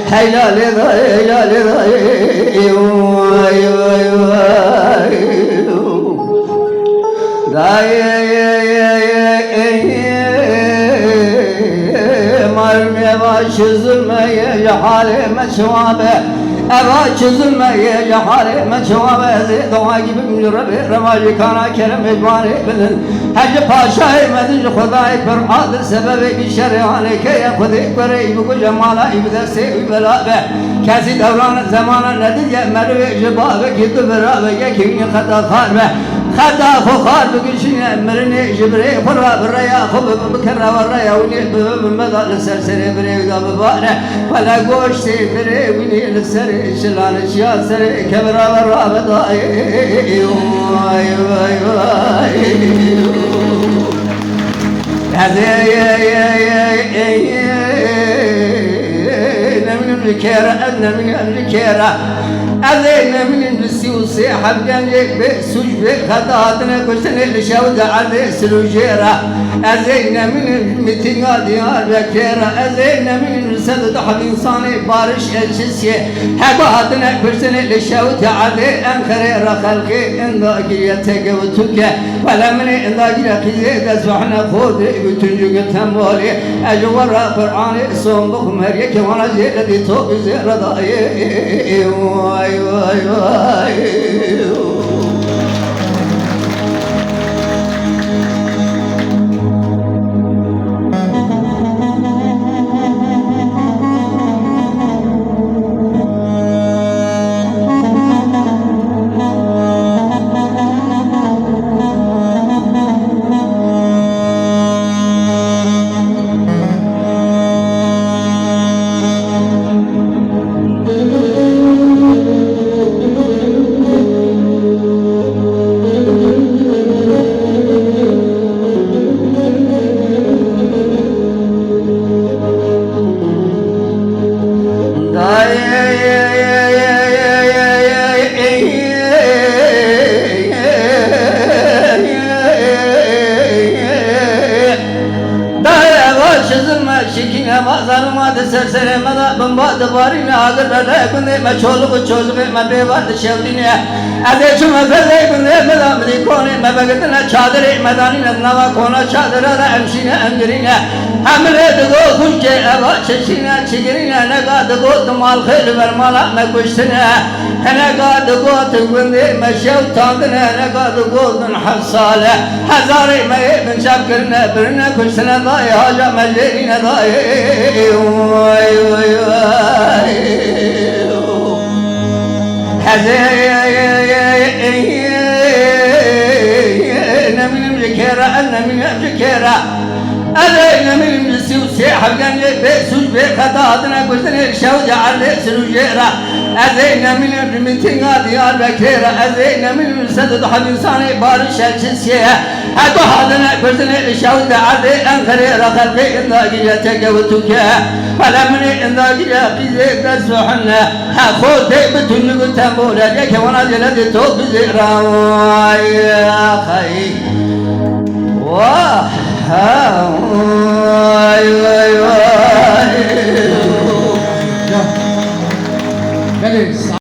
Helal vay vay vay marmeye başızılmeye halime çuvabe eva çözülmeye halime çuvabe doğa gibi mücrebe remacı kana kerem ecmani bilin hacı paşa emedin khudai per adı sebebi ki şerihane ke yakudik vere ibu cemala ibderse ibelabe kesi devran zamana nedir ya merve cibabe gidu berabe yekini khata kharbe خدا فخار بقشين مرني جبري فرا بريا خب بكرة وريا وني بمدى لسرسري بري ودا ببارة ولا قوشتي بري وني لسري شلان اشياء سري كبرة ورا بداي واي واي واي هذا من الكيرة أنا من الكيرة أذينا من السيوسي حبجان بسوج بخطاتنا كشتنا لشاودة على سلوجيرة أذينا من المتنقى ديار بكيرة أذينا من السد حب إنساني بارش الشسية حباتنا كشتنا لشاودة على أنخرير خلقي إنضاقي يتقوتك ولا من إنضاقي لقيد أسوحنا خود بتنجق تنبولي أجوار قرآن صنبخ مريك وانا زيادة توقي زيادة واي واي واي şekine mazarıma da sersereme da bomba da varine ağırlara günde meçoluk çocuk mebevat şevdine adeçim efele günde medam di kone mebegetine çadırı medanine nava kona çadıra da emşine emrine hamle de go kuşke eva çeşine çigirine ne ga de go mal khel vermala me kuştine ne ga de go tgünde meşev tandine ne ga de go dun hasale hazare me ben şapkırne birine kuştine da haca mellerine da واي واي واي هذا أنا من الكيرة أنا من الكيرة أنا من السيوسي حبيان بسوج بخطاتنا قلتنا الشوجة على سلوجيرة أنا من المنتنقى ديار بكيرة أنا من السدد حبيساني بارش الشسية هذا هذا قلتنا الشوجة على أنخرير خلقي إنضاقي يتقوتك فلا من إنضاقي يقيزي تسوحنا هاخوتي بتنقو تنبولا جاك وانا جلدي توب زيرا يا خي واه واي واي واي